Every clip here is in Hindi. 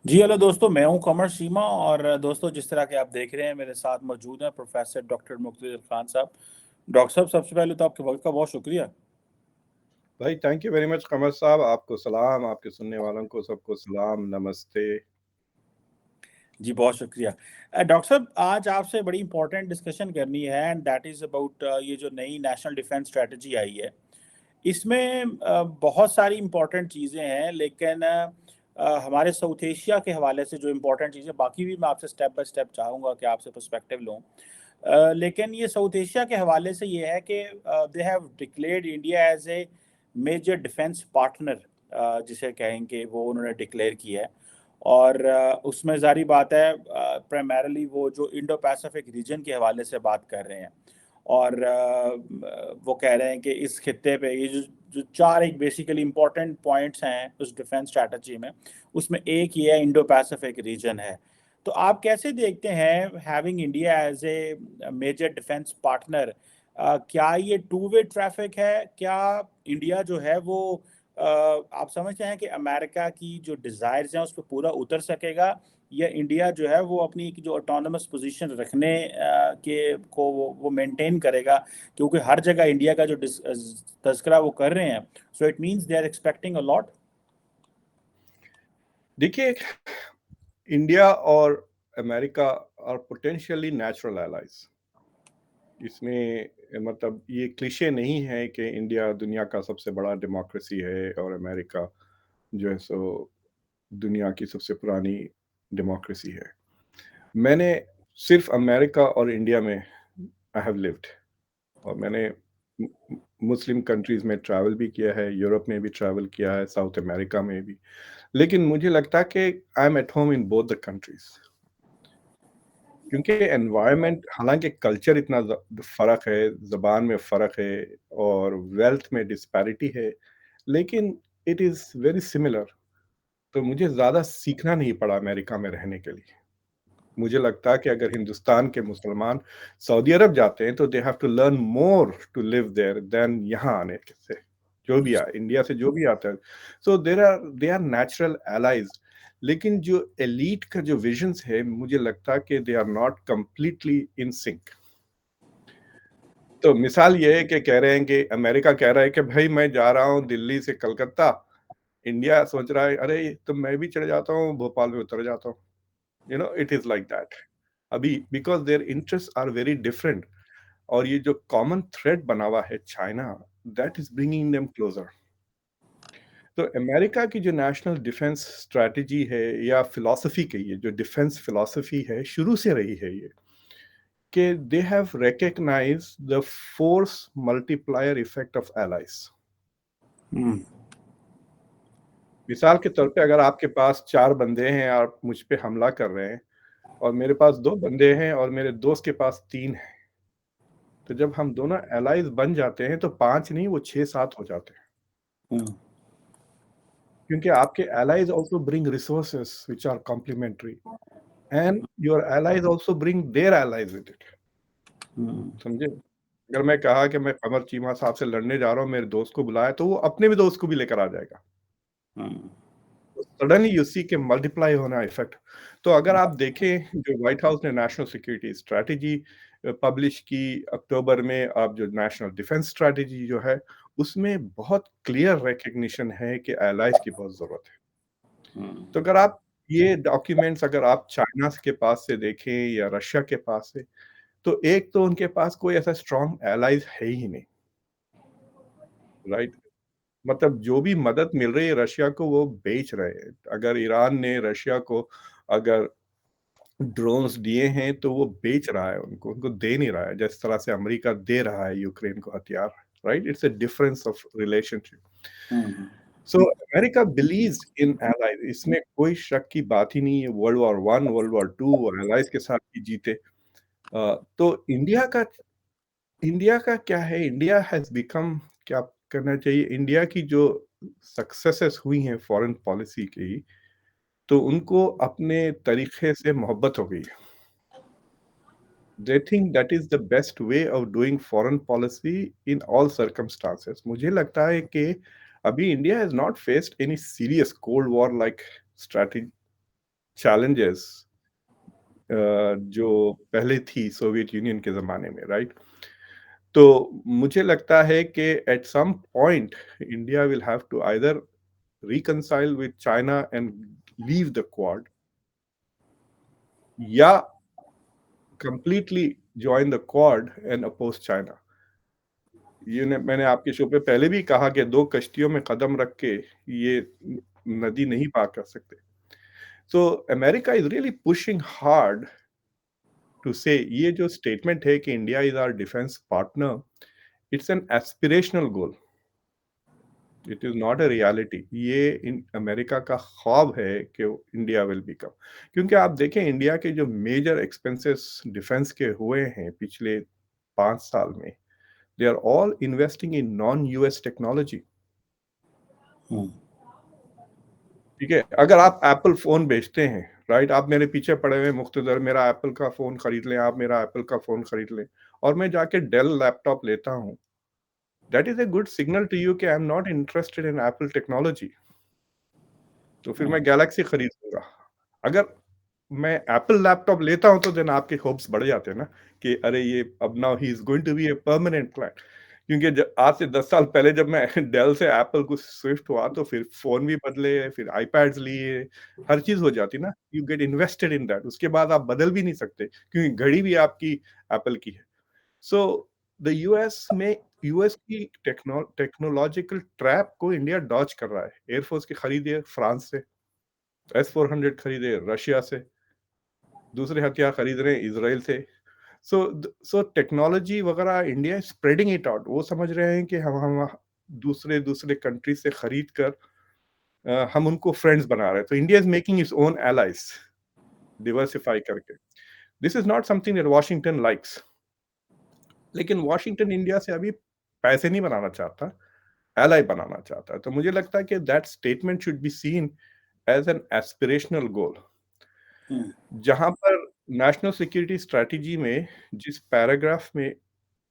जी हेलो दोस्तों, मैं हूं कमर सीमा। और दोस्तों, जिस तरह के आप देख रहे हैं, मेरे साथ मौजूद हैं प्रोफेसर डॉक्टर मुख्तार खान साहब। डॉक्टर साहब, सबसे पहले तो आपके वक्त का बहुत शुक्रिया। भाई थैंक यू वेरी मच कमर साहब। आपको सलाम, आपके सुनने वालों को सबको सलाम, नमस्ते। जी बहुत शुक्रिया। डॉक्टर साहब, आज आपसे बड़ी इंपॉर्टेंट डिस्कशन करनी है, एंड दैट इज़ अबाउट ये जो नई नेशनल डिफेंस स्ट्रेटजी आई है। इसमें बहुत सारी इंपॉर्टेंट चीज़ें हैं, लेकिन हमारे साउथ एशिया के हवाले से जो इंपॉर्टेंट चीज़ें, बाकी भी मैं आपसे स्टेप बाय स्टेप चाहूँगा कि आपसे पर्सपेक्टिव लूँ। लेकिन ये साउथ एशिया के हवाले से ये है कि they have declared India as a major defence partner, जिसे कहेंगे, वो उन्होंने डिक्लेयर किया है। और उसमें ज़ाहिर बात है, प्राइमरली वो जो इंडो पैसिफिक रीजन के हवाले से बात कर रहे हैं। और वो कह रहे हैं कि इस खित्ते पे ये जो जो चार एक बेसिकली इंपॉर्टेंट पॉइंट्स हैं उस डिफेंस स्ट्रैटेजी में, उसमें एक ये इंडो पैसिफिक रीजन है। तो आप कैसे देखते हैं having India as a major defence partner? क्या ये टू वे ट्रैफिक है? क्या इंडिया जो है वो आप समझते हैं कि अमेरिका की जो डिज़ायर्स हैं उस पर पूरा उतर सकेगा, या इंडिया जो है वो अपनी एक जो ऑटोनमस पोजीशन रखने के को वो मेंटेन करेगा? क्योंकि हर जगह इंडिया का जो तस्करा वो कर रहे हैं, so it means they are expecting a lot. देखिए, इंडिया और America are potentially natural allies. इसमें मतलब ये क्लिशे नहीं है कि इंडिया दुनिया का सबसे बड़ा डेमोक्रेसी है और अमेरिका जो है सो दुनिया की सबसे पुरानी डेमोक्रेसी है। मैंने सिर्फ अमेरिका और इंडिया में आई हैव लिव्ड, और मैंने मुस्लिम कंट्रीज में ट्रैवल भी किया है, यूरोप में भी ट्रैवल किया है, साउथ अमेरिका में भी। लेकिन मुझे लगता है कि I M at home in both the countries, क्योंकि एनवायरनमेंट, हालांकि कल्चर इतना फर्क है, जबान में फर्क है और वेल्थ में डिस्पैरिटी है, लेकिन इट इज़ वेरी सिमिलर। तो मुझे ज़्यादा सीखना नहीं पड़ा अमेरिका में रहने के लिए। मुझे लगता है कि अगर हिंदुस्तान के मुसलमान सऊदी अरब जाते हैं तो they have to learn more to live there than यहाँ आने से, जो भी आए इंडिया से जो भी आता है। So they are natural allies. लेकिन जो एलीट का जो विजन्स है, मुझे लगता है कि they are not completely in sync. तो मिसाल ये है कि कह रहे हैं कि अमेरिका कह रहा है कि भाई मैं जा रहा हूँ दिल्ली से कलकत्ता, इंडिया सोच रहा है अरे तो मैं भी चले जाता हूँ, भोपाल में उतर जाता हूँ। It is like that. अभी because their interest are very different, और ये जो कॉमन थ्रेड बना हुआ है China, that is bringing them closer. तो अमेरिका की जो नेशनल डिफेंस स्ट्रेटजी है या फिलॉसफी कहिए, जो डिफेंस फिलॉसफी है शुरू से रही है ये, कि they have recognise the force multiplier effect of allies. Hmm. मिसाल के तौर पे अगर आपके पास 4 बंदे हैं, आप मुझ पे हमला कर रहे हैं, और मेरे पास 2 बंदे हैं और मेरे दोस्त के पास 3 हैं, तो जब हम दोनों एलाइज बन जाते हैं तो 5 नहीं, वो 6-7 हो जाते हैं। हम्म। क्योंकि आपके allies also bring resources which are complementary, and your allies also bring their allies with it. Hmm. समझे? अगर मैं कहा कि मैं कमर चीमा साहब से लड़ने जा रहा हूँ, मेरे दोस्त को बुलाया, तो वो अपने भी दोस्त को भी लेकर आ जाएगा। हम्म। सडनली यू सी के मल्टीप्लाई होना इफेक्ट। तो अगर आप देखें, जो व्हाइट हाउस ने नेशनल सिक्योरिटी स्ट्रेटजी पब्लिश की अक्टूबर में, आप जो नेशनल डिफेंस स्ट्रेटजी जो है, उसमें बहुत क्लियर रिकग्निशन है कि एलाइज की बहुत जरूरत है। हम्म। तो अगर आप ये डॉक्यूमेंट्स अगर आप चाइना के पास से देखें या रशिया के पास से, तो एक तो उनके पास कोई ऐसा स्ट्रॉन्ग एलाइज है ही नहीं, राइट? मतलब जो भी मदद मिल रही है रशिया को, वो बेच रहे हैं। अगर ईरान ने रशिया को अगर ड्रोन्स दिए हैं तो वो बेच रहा है उनको, उनको दे नहीं रहा है जिस तरह से अमेरिका दे रहा है यूक्रेन को हथियार। Right, it's a difference of relationship. Hmm. So America believes in allies, इसमें कोई शक की बात ही नहीं है। World war one, world war two allies के साथ ही जीते। तो इंडिया का क्या है, इंडिया हैज बिकम, क्या करना चाहिए, इंडिया की जो सक्सेसेस हुई हैं फॉरेन पॉलिसी की, तो उनको अपने तरीके से मोहब्बत हो गई है। They think that is the best way of doing foreign policy in all circumstances. मुझे लगता है कि अभी India has not faced any serious cold war like strategy, challenges जो पहले थी सोवियत यूनियन के ज़माने में, राइट? तो मुझे लगता है कि at some point India will have to either reconcile with China and leave the Quad, या completely join the Quad and oppose China. मैंने आपके शो पे पहले भी कहा कि दो कश्तियों में कदम रख के ये नदी नहीं पार कर सकते. So America is really pushing hard to say ये जो स्टेटमेंट है कि India is our defence partner, it's an aspirational goal, it is not a reality. ये इन अमेरिका का ख्वाब है कि इंडिया विल बिकम. क्योंकि आप देखें इंडिया के जो मेजर एक्सपेंसेस डिफेंस के हुए हैं पिछले 5 साल में, they are all investing in non US technology. ठीक है, अगर आप एप्पल फोन बेचते हैं, राइट, आप मेरे पीछे पड़े हुए मुख्तदर, मेरा एप्पल का फोन खरीद लें, आप मेरा एप्पल का फोन खरीद लें, और मैं जाके डेल लैपटॉप लेता हूं, that is a good signal to you कि I am not interested in Apple technology. तो फिर मैं गैलेक्सी खरीदूंगा. अगर मैं एप्पल लैपटॉप लेता हूं तो देन आपके होप्स बढ़ जाते हैं ना कि अरे ये अब now he is going to be a permanent client. क्योंकि आज से 10 साल पहले जब मैं डेल से एप्पल को स्विफ्ट हुआ तो फिर फोन भी बदले, फिर आईपैड्स लिए, हर चीज हो जाती ना. You get invested in that. उसके बाद आप बदल भी नहीं सकते क्योंकि घड़ी भी आपकी एप्पल की है. सो द यूएस में, यूएस की टेक्नोलॉजिकल ट्रैप को इंडिया डॉज कर रहा है. एयरफोर्स की खरीदे फ्रांस से, S-400 खरीदे रशिया से, दूसरे हथियार खरीद रहे हैं इजराइल से. सो टेक्नोलॉजी वगैरह इंडिया स्प्रेडिंग इट आउट. वो समझ रहे हैं कि हम दूसरे दूसरे कंट्री से खरीद कर हम उनको फ्रेंड्स बना रहे हैं. तो India is making its own allies, diversify करके. This is not something that Washington likes. लेकिन वॉशिंगटन इंडिया से अभी पैसे नहीं बनाना चाहता, एलाई बनाना चाहता है. तो मुझे लगता है कि that statement should be seen as an aspirational goal. जहां पर नेशनल सिक्योरिटी स्ट्रेटजी में जिस पैराग्राफ में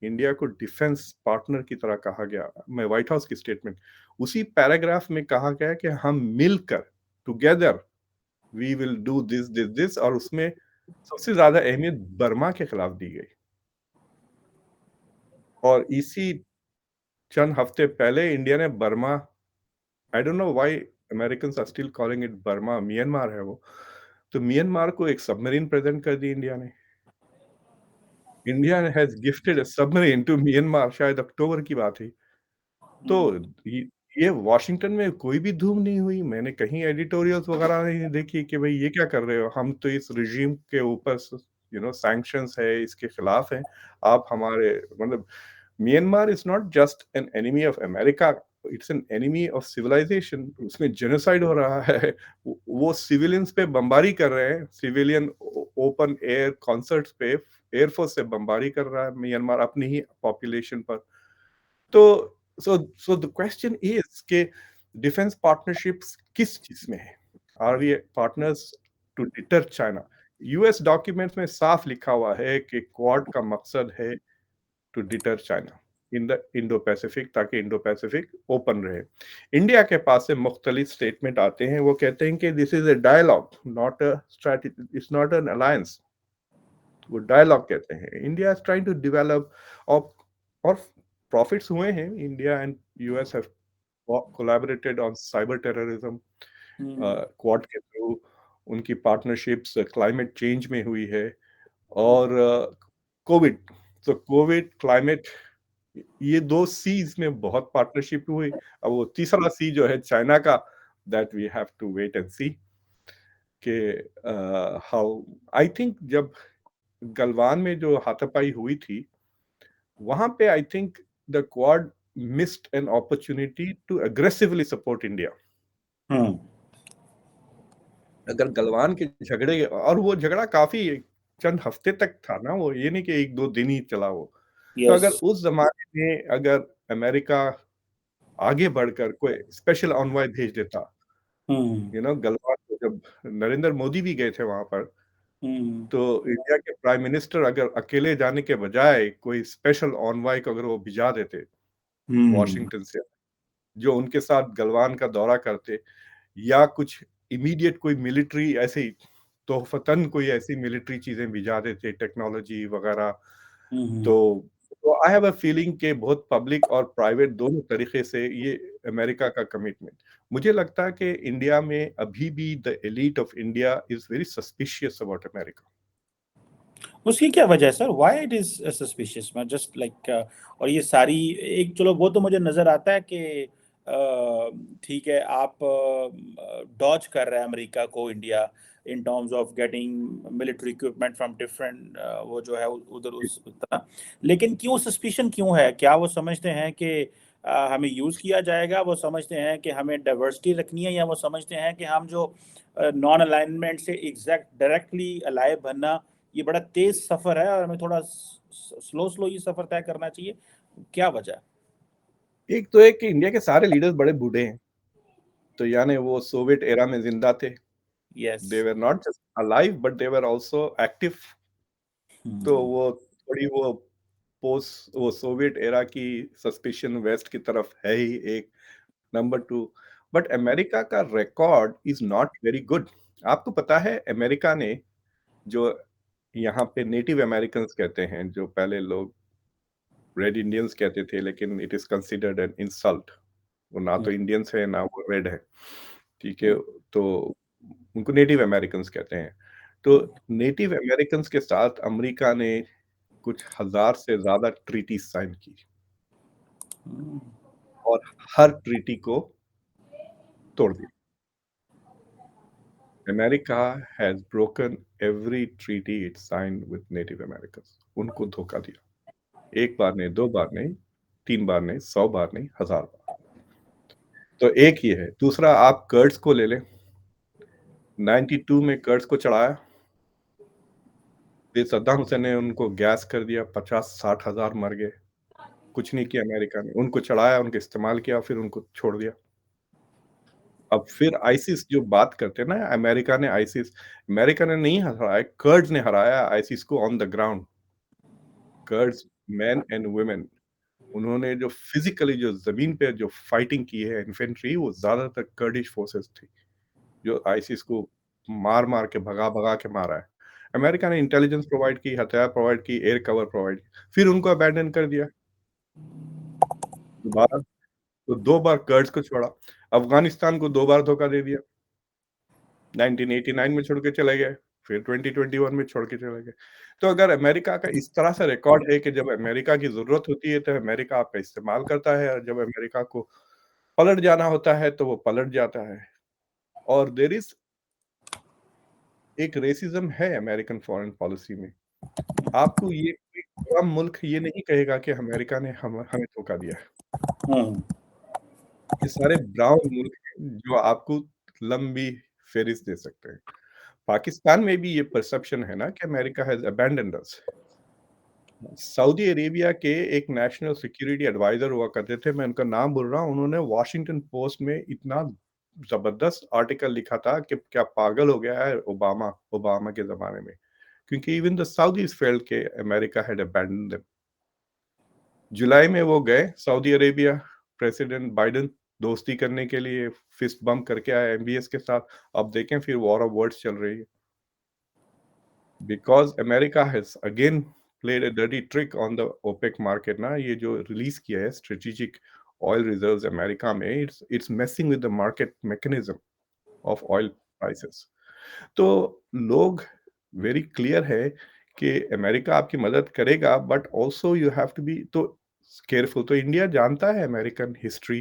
इंडिया को डिफेंस पार्टनर की तरह कहा गया, मैं व्हाइट हाउस की स्टेटमेंट, उसी पैराग्राफ में कहा गया कि हम मिलकर, together we will do this this this, और उसमें सबसे ज्यादा अहमियत बर्मा के खिलाफ दी गई. और इसी चंद हफ्ते पहले इंडिया ने Burma, I don't know why Americans are still calling it Burma, Myanmar है वो. तो म्यांमार को एक सबमरीन प्रेजेंट कर दी इंडिया ने. India has gifted a submarine to Myanmar, शायद अक्टूबर की बात है. तो ये वॉशिंगटन में कोई भी धूम नहीं हुई. मैंने कहीं एडिटोरियल्स वगैरह नहीं देखी कि भाई ये क्या कर रहे हो, हम तो इस रिजीम के ऊपर सैंक्शंस है, इसके खिलाफ हैं. आप हमारे मतलब, Myanmar is not just an enemy of America, it's an enemy of civilisation. उसमें जेनोसाइड हो रहा है. वो सिविलियंस पे बमबारी कर रहे हैं, सिविलियन ओपन एयर कॉन्सर्ट्स पे एयरफोर्स से बमबारी कर रहा है म्यांमार अपनी ही पॉपुलेशन पर. तो सो द क्वेश्चन इज के डिफेंस पार्टनरशिप्स किस चीज में है? Are we partners to deter China? US documents में साफ लिखा हुआ है कि क्वाड का मकसद है to deter China in the Indo Pacific, ताकि इंडो पैसिफिक ओपन रहे. इंडिया के पास से मुख्तलिफ स्टेटमेंट आते हैं. वो कहते हैं कि this is a dialogue, not a strategy, it's not an alliance. वो डायलॉग कहते हैं. India is trying to develop, और प्रॉफिट्स हुए हैं. India and US have collaborated on cyber terrorism Quad के थ्रू. उनकी पार्टनरशिप्स क्लाइमेट चेंज में हुई है, और कोविड, तो कोविड, क्लाइमेट, ये दो सीज में बहुत पार्टनरशिप हुई. अब वो तीसरा सी जो है चाइना का, that we have to wait and see के हाउ. आई थिंक जब गलवान में जो हाथापाई हुई थी, वहां पे I think the Quad missed an opportunity to aggressively support India. अगर गलवान के झगड़े, और वो झगड़ा काफी चंद हफ्ते तक था ना, वो ये नहीं कि 1-2 दिन ही चला वो. तो अगर यस. उस जमाने में अगर अमेरिका आगे बढ़कर कोई स्पेशल ऑनवॉय भेज देता, गलवान को, जब नरेंद्र मोदी भी गए थे वहां पर, तो इंडिया के प्राइम मिनिस्टर अगर अकेले जाने के बजाय कोई स्पेशल ऑनवॉय को अगर वो भिजा देते वॉशिंगटन से, जो उनके साथ गलवान का दौरा करते, या कुछ इमीडिएट कोई मिलिट्री ऐसे तोहफ़तन कोई ऐसी मिलिट्री चीज़ें भिजा देते, टेक्नोलॉजी वगैरह, हम्म। तो आई हैव अ फीलिंग कि बहुत पब्लिक और प्राइवेट दोनों तरीके से ये अमेरिका का कमिटमेंट, मुझे लगता है कि इंडिया में अभी भी the elite of India is very suspicious about America. उसकी क्या वजह है sir, why it is suspicious, मैं जस्ट लाइक, और ये सारी, एक चलो वो तो मुझे नजर आता है कि ठीक है, आप डॉज कर रहा है अमेरिका को India in terms of getting military equipment from different, वो जो है उधर उस तरह, लेकिन क्यों सस्पिशन क्यों है? क्या वो समझते हैं कि हमें यूज़ किया जाएगा, वो समझते हैं कि हमें डाइवर्सिटी रखनी है, या वो समझते हैं कि हम जो नॉन अलाइनमेंट से एग्जैक्ट डायरेक्टली अलाइव बनना, ये बड़ा तेज सफर है और हमें थोड़ा स्लो स्लो ये सफर तय करना चाहिए? क्या वजह है? एक तो है कि इंडिया के सारे लीडर्स बड़े बूढ़े हैं, तो यानी वो सोवियत एरा में ज़िंदा थे। Yes. They were not just alive but they were also active. तो हम्म। वो थोड़ी वो सोवियत एरा की सस्पिशन वेस्ट की तरफ है ही एक। नंबर 2, बट अमेरिका का record is not very good. आपको पता है अमेरिका ने जो यहाँ पे नेटिव अमेरिकन्स कहते हैं, जो पहले लोग रेड इंडियंस कहते थे, लेकिन it is considered an insult. वो ना तो इंडियंस है, ना वो रेड है, ठीक है? तो उनको नेटिव अमेरिकन्स कहते हैं। तो नेटिव अमेरिकन्स के साथ अमेरिका ने कुछ हज़ार से ज़्यादा ट्रीटीज़ साइन की और हर ट्रीटी को तोड़ दिया। America has broken every treaty it signed with native Americans. उनको धोखा दिया। 1 बार नहीं, 2 बार नहीं, 3 बार नहीं, 100 बार नहीं, 1000 बार। तो एक ये है। दूसरा, आप कर्ड्स को ले लें। 92 में कर्ड्स को चढ़ाया, फिर सद्दाम हुसैन ने उनको गैस कर दिया, 50-60 हज़ार मर गए। कुछ नहीं किया अमेरिका ने, उनको चढ़ाया, उनको इस्तेमाल किया, फिर उनको छोड़ दिया। अब फिर आईसिस जो बात करते हैं ना, अमेरिका ने नहीं हराया, कर्ड्स ने हराया आईसिस को on the ground. Curds, main and women, उन्होंने जो फिज़िकली जो ज़मीन पे जो फाइटिंग की है इन्फेंट्री, वो ज़्यादातर कर्डिश फोर्सेस थी, जो आईसिस को मार-मार के, भगा-भगा के मारा है। अमेरिका ने इंटेलिजेंस प्रोवाइड की, हथियार प्रोवाइड की, एयर कवर प्रोवाइड की, फिर उनको अबैंडन कर दिया। दोबारा तो 2 बार कर्ड्स को छोड़ा, अफ़गानिस्तान को 2 बार धोखा दे दिया। 1989 में छोड़ के चले गए, फिर 2021 में छोड़ के चले गए। तो अगर अमेरिका का इस तरह से रिकॉर्ड है कि जब अमेरिका की ज़रूरत होती है, तो अमेरिका आपका इस्तेमाल करता है, और जब अमेरिका को पलट जाना होता है, तो वो पलट जाता है। और देयर इज़ एक रेसिज़्म है अमेरिकन फॉरेन पॉलिसी में। आपको ये कोई बड़ा मुल्क ये नहीं कहेगा कि अमेरिका ने हमें धोखा दिया है। हम्म। ये सारे ब्राउन मुल्क हैं जो आपको लंबी फ़हरिस्त दे सकते हैं। पाकिस्तान में भी ये परसेप्शन है ना कि America has abandoned us. Saudi Arabia के एक नेशनल सिक्योरिटी एडवाइज़र हुआ करते थे, मैं उनका नाम भूल रहा हूँ, उन्होंने वॉशिंगटन पोस्ट में इतना ज़बरदस्त आर्टिकल लिखा था कि क्या पागल हो गया है ओबामा के ज़माने में। क्योंकि इवन द साउदीज़ फेल्ट के अमेरिका हैड अबैंडन्ड देम। जुलाई में वो गए सऊदी अरेबिया, प्रेसिडेंट बाइडेन दोस्ती करने के लिए फिस्ट बम्प करके आए एमबीएस के साथ। अब देखें फिर वॉर ऑफ वर्ड्स चल रही है। Because America has again played a dirty trick on the OPEC market ना, ये जो रिलीज़ किया है स्ट्रेटेजिक ऑयल रिजर्व्स अमेरिका में, it's messing with the market mechanism of oil prices. तो लोग वेरी क्लियर है कि अमेरिका आपकी मदद करेगा, but also you have to be तो केयरफुल। तो इंडिया जानता है अमेरिकन हिस्ट्री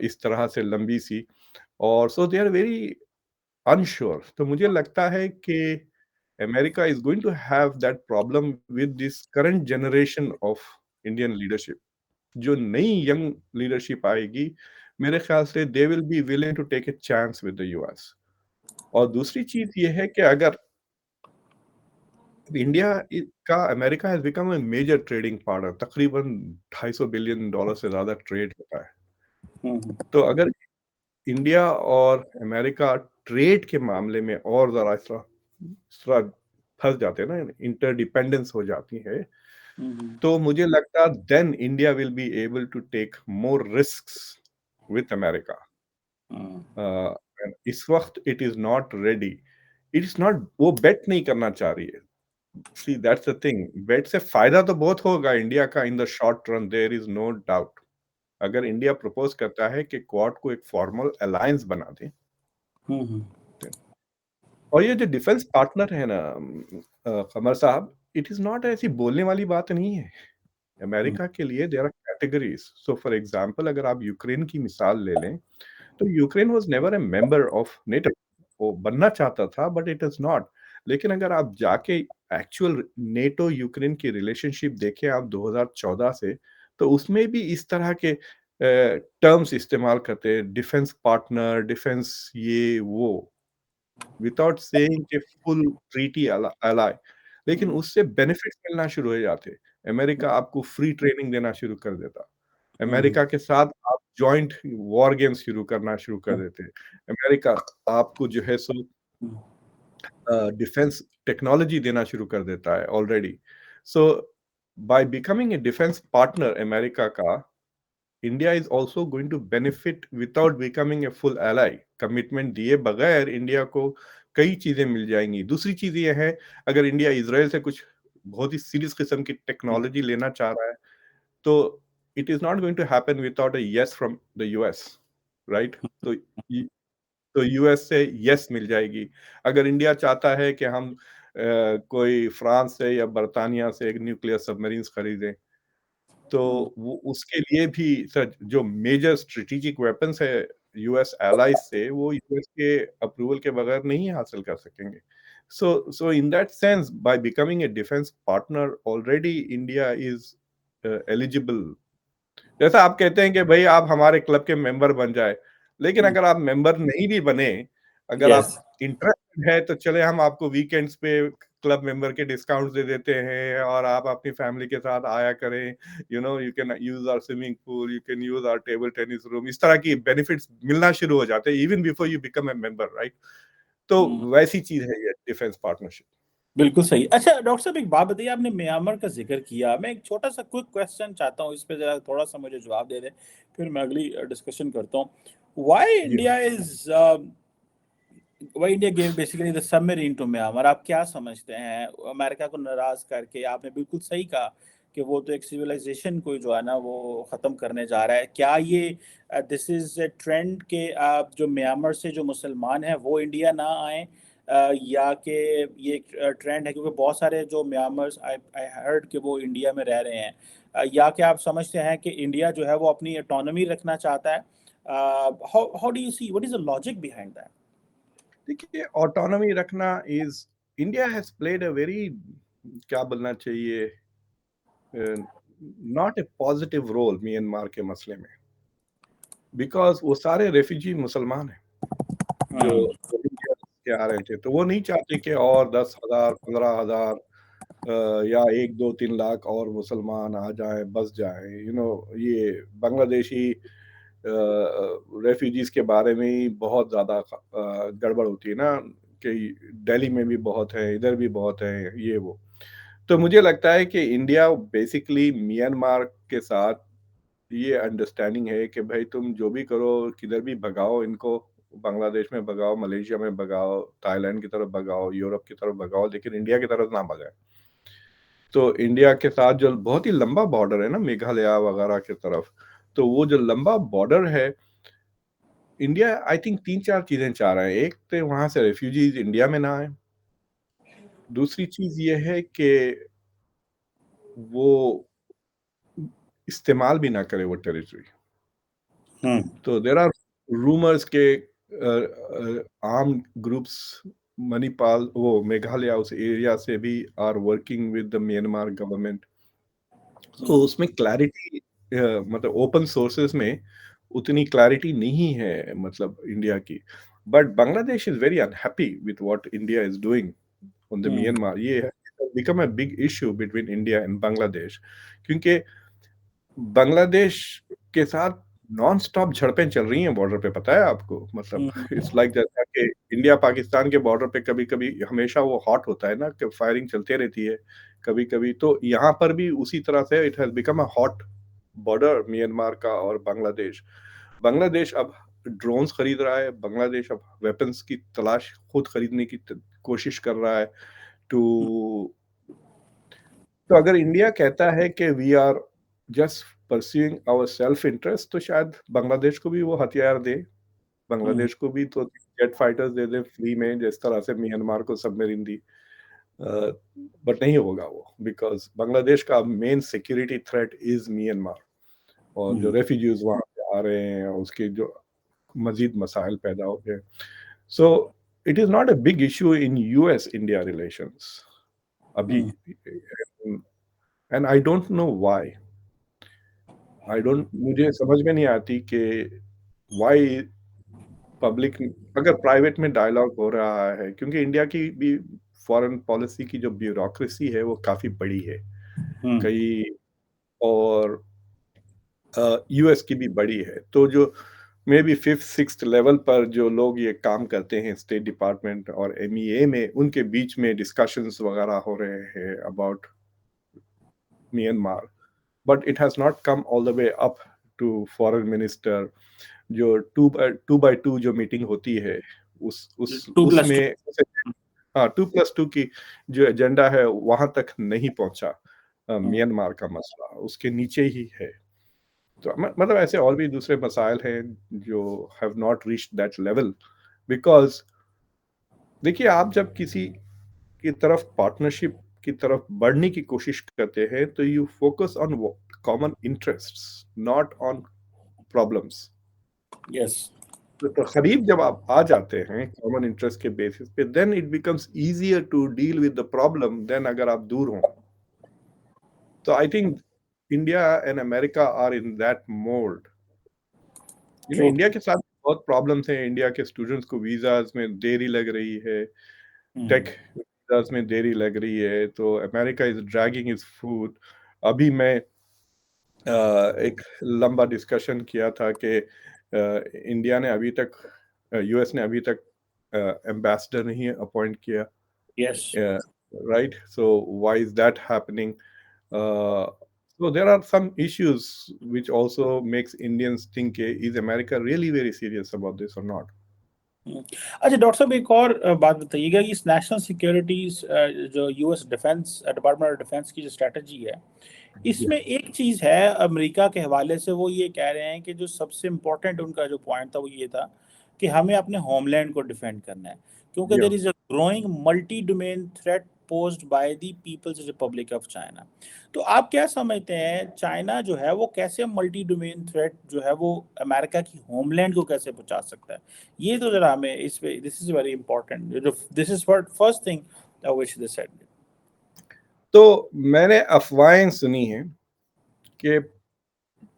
इस तरह से लंबी सी, और so they are very unsure. तो मुझे लगता है कि America is going to have that problem with this current generation of Indian leadership. जो नई यंग लीडरशिप आएगी, मेरे ख्याल से they will be willing to take a chance with the US. और दूसरी चीज़ ये है कि अगर इंडिया का America has become a major trading partner, तकरीबन $250 बिलियन से ज़्यादा ट्रेड होता है। हम्म। तो अगर इंडिया और अमेरिका ट्रेड के मामले में और ज़रा इस तरह फँस जाते हैं ना, इंटरडिपेंडेंस हो जाती है, हम्म। तो मुझे लगता है then India will be able to take more risks with America. Hmm. इस वक़्त it is not ready it is not, वो बेट नहीं करना चाह रही है। See that's the thing, bet से फ़ायदा तो बहुत होगा इंडिया का in the short run, there is no doubt. अगर इंडिया प्रपोज़ करता है कि क्वाड को एक फॉर्मल अलायंस बना दें, हम्म। और ये जो डिफेंस पार्टनर है ना कमर साहब, इट इज़ नॉट ऐसी बोलने वाली बात नहीं है। हम्म। अमेरिका के लिए there are categories. So for example अगर आप यूक्रेन की मिसाल ले लें, तो Ukraine was never a member of NATO. वो बनना चाहता था बट इट इज़ नॉट। लेकिन अगर आप जाके एक्चुअल नेटो यूक्रेन की रिलेशनशिप देखें आप 2014 से, तो उसमें भी इस तरह के टर्म्स इस्तेमाल करते हैं, डिफेंस पार्टनर, डिफेंस ये वो, विथआउट सेइंग कि फुल ट्रीटी अलाइ। लेकिन उससे बेनिफिट्स मिलना शुरू हो जाते। अमेरिका आपको फ्री ट्रेनिंग देना शुरू कर देता। हम्म। अमेरिका के साथ आप जॉइंट वॉर गेम्स शुरू करना शुरू कर देते। अमेरिका आपको जो है सो डिफेंस टेक्नोलॉजी देना शुरू कर देता है already. So by becoming a defence partner America का, India is also going to benefit without becoming a full ally. Commitment दिए बगैर इंडिया को कई चीजें मिल जाएंगी। दूसरी चीज ये है, अगर इंडिया इसराइल से कुछ बहुत ही सीरियस किस्म की टेक्नोलॉजी लेना चाह रहा है, तो it is not going to happen without a yes from the US, right? तो तो यूएस से यस मिल जाएगी। अगर इंडिया चाहता है कि हम कोई फ्रांस से या बर्तानिया से एक न्यूक्लियर सबमरीन्स खरीदें, तो वो उसके लिए भी सर जो मेजर स्ट्रेटेजिक वेपन्स है यूएस एलाइज से, वो यूएस के अप्रूवल के बगैर नहीं हासिल कर सकेंगे। So in that sense by becoming a defence partner already India is eligible. जैसा आप कहते हैं कि भई आप हमारे क्लब के मेंबर बन जाएँ, लेकिन अगर आप मेंबर नहीं भी बने, अगर यस। आप इंटरेस्टेड हैं तो चलें हम आपको वीकेंड्स पे क्लब मेंबर के डिस्काउंट्स दे देते हैं और आप अपनी फैमिली के साथ आया करें। You can use our swimming pool, you can use our table tennis room, इस तरह की बेनिफिट्स मिलना शुरू हो जाते हैं even before you become a member, right? तो वैसी चीज़ है ये डिफेंस पार्टनरशिप। बिल्कुल सही। अच्छा डॉक्टर साहब एक बात बताइए, आपने म्यांमार का ज़िक्र किया, मैं एक छोटा-सा क्विक क्वेश्चन चाहता हूँ, इस पे ज़रा थोड़ा-सा मुझे जवाब दे दें, फिर मैं अगली डिस्कशन करता हूँ। व्हाई जी इंडिया हाँ। Is why India give basically the submarine to Myanmar, आप क्या समझते हैं? अमेरिका को नाराज़ करके आपने बिल्कुल सही कहा कि वो तो एक सिविलाइज़ेशन को जो है ना वो ख़त्म करने जा रहा है। क्या ये दिस इज़ अ ट्रेंड कि जो म्यांमार से जो मुसलमान हैं वो इंडिया ना आएँ, या कि ये एक ट्रेंड है क्योंकि बहुत सारे जो म्यांमार्स आई आई हर्ड कि वो इंडिया में रह रहे हैं, या क्या आप समझते हैं कि इंडिया जो है वो अपनी ऑटोनॉमी रखना चाहता है? How how do you see what is the logic behind that? देखिए ऑटोनॉमी रखना is, India has played a very, क्या बोलना चाहिए, not a positive role Myanmar के मसले में, बिकॉज़ वो सारे रेफ्यूजी मुसलमान हैं, जो हुँ। रोहिंग्या के आ रहे थे। तो वो नहीं चाहते कि और 10,000 15,000 या 1, 2, 3 लाख और मुसलमान आ जाएँ, बस जाएँ। ये बांग्लादेशी रेफ्यूजीज़ के बारे में ही बहुत ज़्यादा गड़बड़ होती है ना, कि दिल्ली में भी बहुत है, इधर भी बहुत है, ये वो। तो मुझे लगता है कि इंडिया बेसिकली म्यांमार के साथ ये अंडरस्टैंडिंग है कि भाई तुम जो भी करो, किधर भी भगाओ इनको, बांग्लादेश में भगाओ, मलेशिया में भगाओ, थाईलैंड की तरफ भगाओ, यूरोप की तरफ भगाओ, लेकिन इंडिया की तरफ ना भगाएँ। तो इंडिया के साथ जो बहुत ही लंबा बॉर्डर है ना मेघालय वगैरह की तरफ, तो वो जो लंबा बॉर्डर है, इंडिया आई थिंक 3-4 चीज़ें चाह रहा है। एक तो वहाँ से रेफ्यूजीज़ इंडिया में ना आएँ। दूसरी चीज़ ये है कि वो इस्तेमाल भी ना करे वो टेरिटरी। हुँ। तो देयर आर रूमर्स के आर्म्ड ग्रुप्स मणिपाल वो मेघालय उस एरिया से भी are working with the Myanmar government. तो हुँ। उसमें क्लैरिटी मतलब ओपन सोर्सेस में उतनी क्लैरिटी नहीं है मतलब इंडिया की। But Bangladesh is very unhappy with what India is doing on the hmm. Myanmar. ये है become a big issue between India and Bangladesh, क्योंकि बांग्लादेश के साथ नॉन स्टॉप झड़पें चल रही हैं बॉर्डर पे, पता है आपको? मतलब हुँ। इट्स लाइक जैसा कि इंडिया पाकिस्तान के बॉर्डर पे कभी-कभी हमेशा वो हॉट होता है ना कि फायरिंग चलती रहती है, कभी-कभी तो यहाँ पर भी उसी तरह से it has become a hot border Myanmar का और बांग्लादेश। बांग्लादेश अब ड्रोन्स खरीद रहा है, बांग्लादेश अब वेपन्स की तलाश खुद खरीदने की कोशिश कर रहा है टू तो अगर इंडिया कहता है कि we are just pursuing our self interest तो शायद बांग्लादेश को भी वो हथियार दे, हम्म, बांग्लादेश को भी तो जेट फाइटर्स दे दे फ्री में जिस तरह से म्यांमार को सबमरीन दी। बट नहीं होगा वो बिकॉज़ बांग्लादेश का main security threat is Myanmar और जो हम्म, रेफ्यूजीज़ वहाँ पे आ रहे हैं उसके जो मज़ीद मसाइल पैदा हो गए। So it is not a big issue in US India relations अभी hmm, and I don't know why. I don't मुझे समझ में नहीं आती कि व्हाई पब्लिक अगर प्राइवेट में डायलॉग हो रहा है क्योंकि इंडिया की भी फॉरेन पॉलिसी की जो ब्यूरोक्रेसी है वो काफ़ी बड़ी है। हम्म, कई और यूएस की भी बड़ी है। तो जो मेबी 5th-6th लेवल पर जो लोग ये काम करते हैं स्टेट डिपार्टमेंट और एमईए में उनके बीच में डिस्कशंस वगैरह हो रहे हैं about Myanmar. But it has not come all the way up to foreign minister जो 2 बाय 2 जो मीटिंग होती है उस 2+2। उसमें हाँ, 2+2 की जो एजेंडा है वहाँ तक नहीं पहुँचा म्यांमार का मसला, उसके नीचे ही है। तो मतलब ऐसे और भी दूसरे मसाइल हैं जो have not reached that level because देखिए आप जब किसी की तरफ पार्टनरशिप की तरफ बढ़ने की कोशिश करते हैं तो you focus on common interests not on problems. Yes. तो करीब जब आप आ जाते हैं कॉमन इंटरेस्ट के बेसिस पे then it becomes easier to deal with the problem than अगर आप दूर हों। तो I think India and America are in that mould. True. India के साथ बहुत प्रॉब्लम्स हैं। इंडिया के स्टूडेंट्स को वीज़ाज़ में देरी लग रही है, टेक हम्म, वीज़ाज़ में देरी लग रही है, तो अमेरिका इज़ ड्रैगिंग हिज़ फूट। अभी मैं एक लंबा डिस्कशन किया था कि इंडिया ने अभी तक यूएस ने अभी तक एम्बेसडर नहीं अपॉइंट किया। Yes. Right? So why is that happening? So there are some issues which also makes Indians think, is America really very serious about this or not? हम्म। अच्छा डॉक्टर साहब, एक और बात बताइएगा कि इस नेशनल सिक्योरिटीज जो US defence department of defence की जो स्ट्रेटजी है, Yeah. इसमें एक चीज है अमेरिका के हवाले से, वो ये कह रहे हैं कि जो सबसे इम्पोर्टेंट उनका जो पॉइंट था वो ये था कि हमें अपने होमलैंड को डिफेंड करना है, क्योंकि Yeah. There is a growing multi domain threat posed by the People's Republic of China. तो आप क्या समझते हैं, चाइना जो है वो कैसे मल्टी डोमेन थ्रेट जो है वो अमेरिका की होमलैंड को कैसे पहुंचा सकता है? ये तो जरा हमें इस पे, this is very important, this is what first thing which they said. तो मैंने अफ़वाहें सुनी हैं कि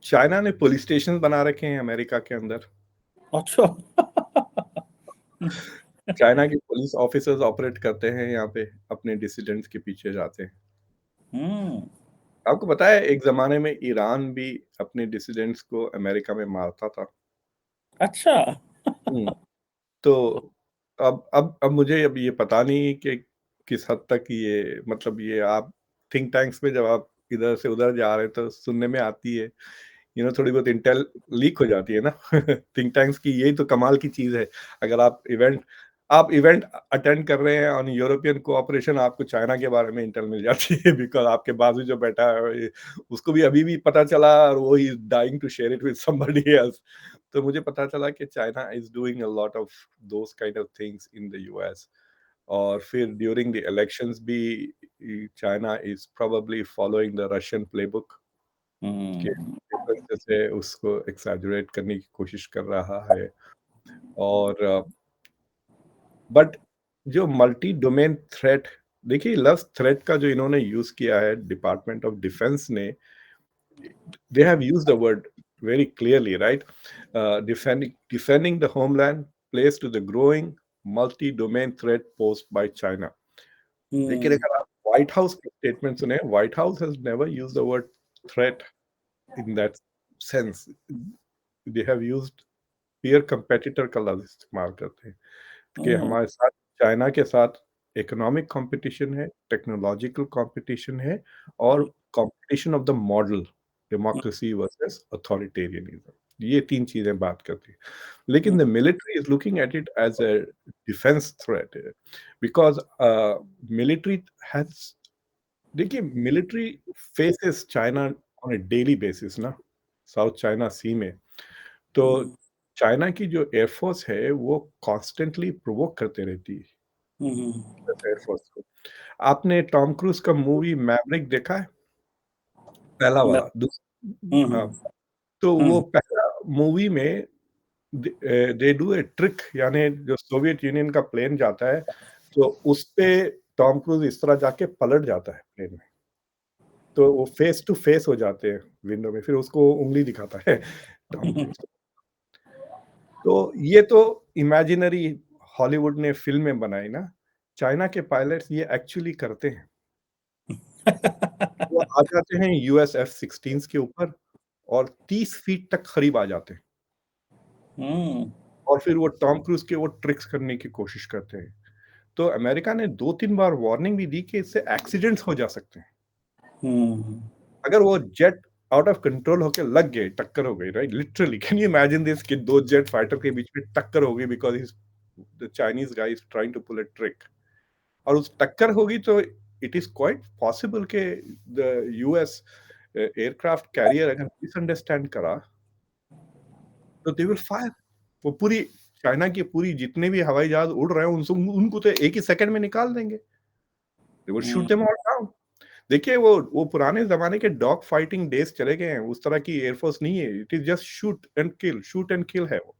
चाइना ने पुलिस स्टेशन बना रखे हैं अमेरिका के अंदर। अच्छा। चाइना के पुलिस ऑफिसर्स ऑपरेट करते हैं यहाँ पे, अपने डिसिडेंट्स के पीछे जाते हैं। हम्म। आपको पता है एक ज़माने में ईरान भी अपने डिसिडेंट्स को अमेरिका में मारता था। अच्छा। हुँ, तो अब मुझे अब ये पता नहीं कि किस हद तक ये मतलब ये आप थिंक टैंक्स में जब आप इधर से उधर जा रहे हैं तो सुनने में आती है। थोड़ी बहुत इंटेल लीक हो जाती है ना। थिंक टैंक्स की यही तो कमाल की चीज़ है। अगर आप इवेंट अटेंड कर रहे हैं ऑन यूरोपियन कोऑपरेशन आपको चाइना के बारे में इंटेल मिल जाती है बिकॉज़ आपके बाजू जो बैठा है उसको भी अभी भी पता चला और वो he is dying to share it with somebody else. तो मुझे पता चला कि China is doing a lot of those kind of things in the US और फिर ड्यूरिंग द इलेक्शंस भी China is probably following the Russian playbook के हम्म, डिफरेंसेस है उसको एक्सैजरेट करने की कोशिश कर रहा है और बट जो मल्टी डोमेन थ्रेट देखिए लव थ्रेट का जो इन्होंने यूज किया है डिपार्टमेंट ऑफ डिफेंस ने they have used the word very clearly right defending the homeland plays to the growing multi-domain threat posed by China लेकिन हम्म, अगर आप व्हाइट हाउस के स्टेटमेंट सुने white house has never used the word threat in that sense they have used peer competitor का लफ्ज़ इस्तेमाल करते हैं कि हम्म, हमारे साथ चाइना के साथ इकोनॉमिक कंपटीशन है, टेक्नोलॉजिकल कंपटीशन है और competition of the model democracy versus authoritarianism. ये 3 चीज़ें बात करती है। लेकिन the military is looking at it as a defence threat because military has देखिए military faces China on a daily basis ना, साउथ चाइना सी में। तो चाइना की जो एयरफोर्स है वो कॉन्स्टेंटली प्रोवोक करते रहती है एयरफोर्स को। आपने टॉम क्रूज़ का मूवी मैवरिक देखा है? पहला वाला हाँ, तो वो पहला मूवी में दे डू अ ट्रिक यानी जो सोवियत यूनियन का प्लेन जाता है, तो उसपे टॉम क्रूज़ इस तरह जाके पलट जाता है प्लेन में। तो वो फेस टू फेस हो जाते हैं विंडो में, फिर उसको उँगली दिखाता है टॉम क्रूज़। तो ये तो इमेजिनरी हॉलीवुड ने फ़िल्में बनाई ना, चाइना के पायलट्स ये एक्चुअली करते हैं। वो आ जाते हैं यूएस F-16s के ऊपर और 30 फीट तक करीब आ जाते हैं और फिर वो टॉम क्रूज़ के वो ट्रिक्स करने की कोशिश करते हैं। तो अमेरिका ने 2-3 बार वार्निंग भी दी कि इससे एक्सीडेंट्स हो जा सकते हैं। अगर वो जेट आउट ऑफ कंट्रोल होके लग गए, टक्कर हो गई, right? Literally can you imagine this कि 2 जेट फाइटर के बीच में टक्कर हो गई because he is the Chinese guy is trying to pull a trick और उस टक्कर होगी तो इट इज़ क्वाइट पॉसिबल कि द यूएस एयरक्राफ्ट कैरियर अगर मिसअंडरस्टैंड करा, तो दे विल फायर। वो पूरी चाइना की पूरी जितने भी हवाई जहाज़ उड़ रहे हैं, उनको तो 1 ही सेकंड में निकाल देंगे। They will shoot them all down. देखिए वो पुराने ज़माने के डॉग फाइटिंग डेज़ चले गए हैं, उस तरह की एयरफोर्स नहीं है, it is just shoot and kill है वो।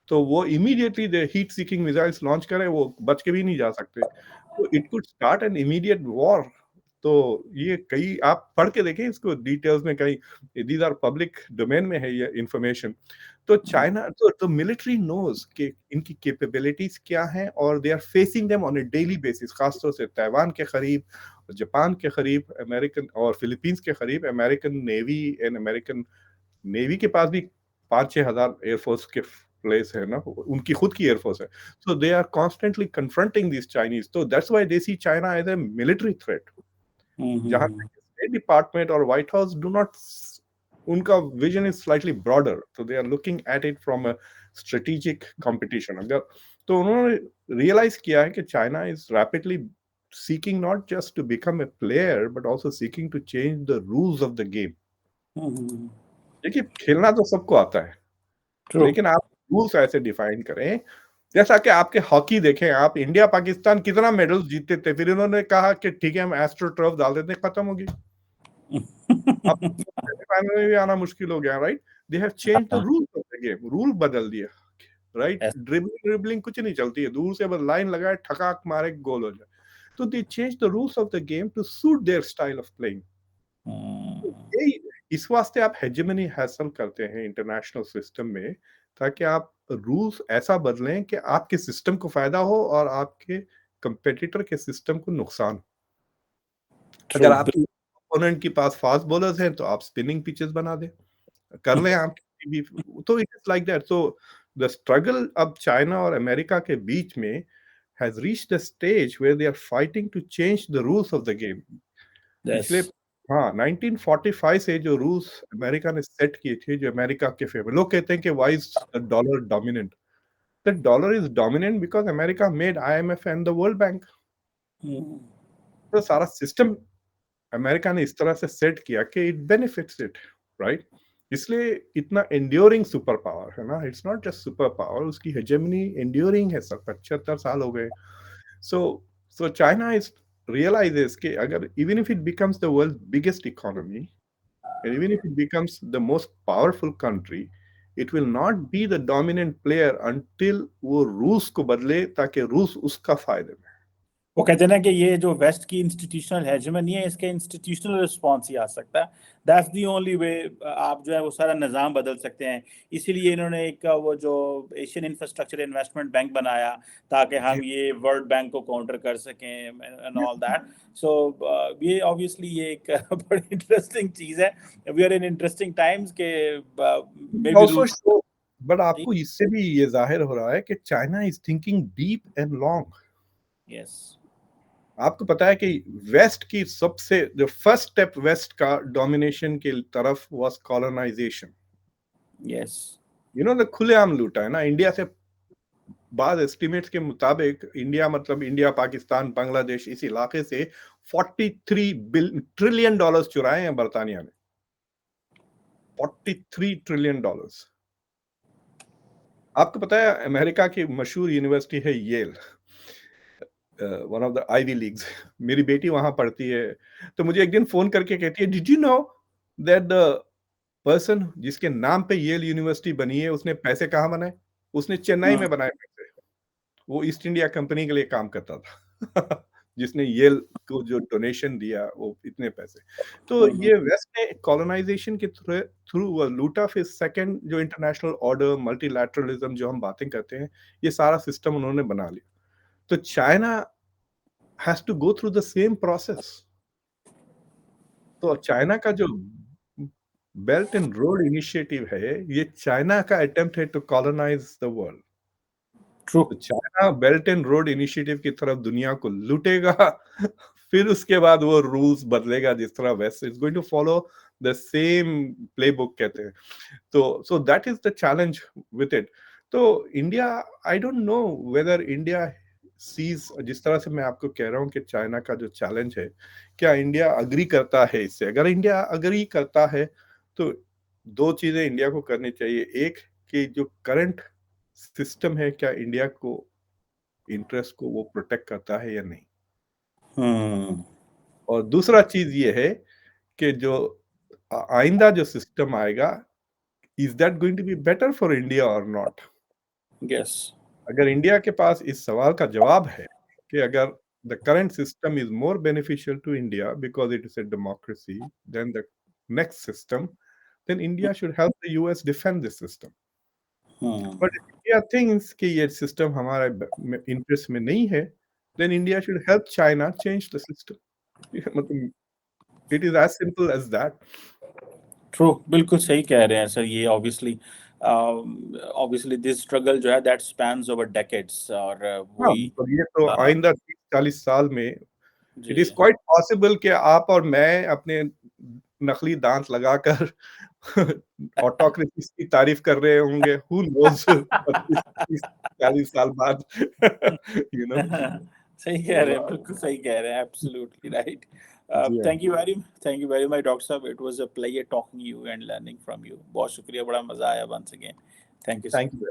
तो वो immediately the heat seeking missiles launch करें, वो बच के भी नहीं जा सकते। तो it could start an immediate war. तो ये कई आप पढ़ के देखें इसको डिटेल्स में कहीं, दीज़ आर पब्लिक डोमेन में है ये इन्फॉर्मेशन। तो चाइना तो मिलिट्री नोज़ कि इनकी कैपेबिलिटीज़ क्या हैं और they are facing them on a daily basis, खास तौर से ताइवान के करीब, जापान के करीब, अमेरिकन और फिलीपींस के करीब American navy and American navy के पास भी 5-6 हज़ार एयरफोर्स के प्लेस है ना, उनकी खुद की एयरफोर्स है। So they are constantly confronting this Chinese, तो that's why they see China as a military threat. जहाँ तक स्टेट डिपार्टमेंट और व्हाइट हाउस डू नॉट उनका विजन इज स्लाइटली ब्रॉडर, तो they are looking at it from a strategic competition. अगर तो उन्होंने रियलाइज किया है कि China is rapidly seeking not just to become a player but also seeking to change the rules of the game. देखिए खेलना तो सबको आता है, ट्रू। लेकिन आप रूल्स ऐसे डिफाइन करें, जैसा कि आपके हॉकी देखें, आप इंडिया पाकिस्तान कितना मेडल्स जीतते थे, फिर इन्होंने कहा कि ठीक है हम एस्ट्रो टर्फ डाल देते हैं, खत्म हो गई। अब सेमीफाइनल में भी आना मुश्किल हो गया, right? They have changed the rules of the game, rule बदल दिया, राइट? ड्रिबलिंग कुछ नहीं चलती है, दूर से बस लाइन लगाए, ठकाक मारे, गोल हो जाए। तो they change the rules of the game to suit their style of playing. यही इस वास्ते आप हेजेमनी हासिल करते हैं इंटरनेशनल सिस्टम में, ताकि आप रूल्स ऐसा बदलें कि आपके सिस्टम को फायदा हो और आपके कंपेटिटर के सिस्टम को नुकसान हो। ट्रू। अगर आपके ओपोनेंट के पास फास्ट बॉलर्स हैं तो आप स्पिनिंग पिचेस बना दें, कर लें आप किसी भी। तो it is like that. So the struggle अब चाइना और अमेरिका के बीच में has reached the stage where they are fighting to change the rules of the game. Yes. पिछले हाँ, 1945 से जो रूल्स अमेरिका ने सेट किए थे, जो अमेरिका के फेवर, लोग कहते हैं कि why is the dollar dominant? The dollar is dominant because America made IMF and the world bank. तो सारा सिस्टम अमेरिका ने इस तरह से सेट किया कि इट बेनिफिट्स इट, राइट? इसलिए इतना एंड्योरिंग सुपर पावर है ना, it's not just super power, उसकी हेजेमनी एंड्योरिंग है, सब 75 साल हो गए। सो सो चाइना इज रियलाइजेस कि अगर even if it becomes the world biggest economy and even if it becomes the most powerful country, it will not be the dominant player until वो रूस को बदले ताकि रूस उसका फायदे में। वो कहते हैं ना कि ये जो वेस्ट की इंस्टीट्यूशनल हेजेमनी है, इसके इंस्टीट्यूशनल रिस्पॉन्स ही आ सकता है। दैट्स दी ओनली वे आप जो है वो सारा निज़ाम बदल सकते हैं। इसीलिए इन्होंने एक वो जो एशियन इंफ्रास्ट्रक्चर इन्वेस्टमेंट बैंक बनाया, ताकि जी, हम ये वर्ल्ड बैंक को काउंटर कर सकें एंड ऑल दैट। सो ये ऑब्वियसली ये एक बड़ी इंटरेस्टिंग चीज़ है। We are in interesting times के may be also rule. show, but आपको इससे भी ये जाहिर हो रहा है कि China is thinking deep and long. Yes. आपको पता है कि वेस्ट की सबसे जो फर्स्ट स्टेप वेस्ट का डोमिनेशन की तरफ वाज कॉलोनाइजेशन। यस। खुलेआम लूटा है ना इंडिया से। बाद एस्टिमेट्स के मुताबिक इंडिया मतलब इंडिया, पाकिस्तान, बांग्लादेश, इस इलाके से 43 ट्रिलियन डॉलर्स चुराए हैं बरतानिया ने। 43 ट्रिलियन डॉलर्स। आपको पता है अमेरिका की मशहूर यूनिवर्सिटी है Yale, one of the Ivy Leagues. मेरी बेटी वहां पढ़ती है, तो मुझे एक दिन फोन करके कहती है, did you know that the person जिसके नाम पे येल यूनिवर्सिटी बनी है, उसने पैसे कहाँ बनाए? उसने चेन्नई में बनाए पैसे। वो ईस्ट इंडिया कंपनी के लिए काम करता था जिसने येल को जो डोनेशन दिया वो इतने पैसे। तो ये वेस्ट ने कॉलोनाइजेशन के थ्रू लूटा। फिर सेकंड जो इंटरनेशनल ऑर्डर, मल्टीलैटरलिज्म जो हम बातें करते हैं, ये सारा सिस्टम उन्होंने बना लिया। तो China has to go through the same process. तो चाइना का जो बेल्ट एंड रोड इनिशिएटिव है, ये चाइना का अटेम्प्ट है to colonise the world. True. तो China belt and road initiative की तरफ दुनिया को लूटेगा फिर उसके बाद वो रूल्स बदलेगा जिस तरह west is going to follow the same playbook कहते हैं। तो so that is the challenge with it. तो India, I don't know whether India sees, जिस तरह से मैं आपको कह रहा हूँ कि चाइना का जो चैलेंज है, क्या इंडिया अग्री करता है इससे? अगर इंडिया अग्री करता है तो दो चीजें इंडिया को करनी चाहिए। एक, कि जो करंट सिस्टम है, क्या इंडिया को इंटरेस्ट को वो प्रोटेक्ट करता है या नहीं। और दूसरा चीज ये है कि जो आइंदा जो सिस्टम आएगा, is that going to be better for India और नॉट। यस। अगर इंडिया के पास इस सवाल का जवाब है कि अगर the current system is more beneficial to India because it is a democracy then the next system, then India should help the US defend this system. But if India thinks कि ये सिस्टम हमारा इंटरेस्ट में नहीं है, then India should help China change the system. मतलब it is as simple as that. True, बिल्कुल सही कह रहे हैं सर। ये ऑब्वियसली दिस स्ट्रगल जो है दैट स्पैन्स ओवर डेकेड्स, और हाँ, वही मतलब ये तो आइंदा 30-40 साल में इट जी। इज क्वाइट पॉसिबल कि आप और मैं अपने नकली दांत लगाकर ऑटोक्रेसी की तारीफ कर रहे होंगे। हु नोज 25-30-40 साल बाद यू नो। सही कह रहे हैं, बिल्कुल सही कह रहे हैं, एब्सोल्युटली राइट। जी हाँ। Thank you very much doctor साहब, it was a pleasure talking you and learning from you. बहुत शुक्रिया, बड़ा मजा आया once again. Thank you thank sir. You.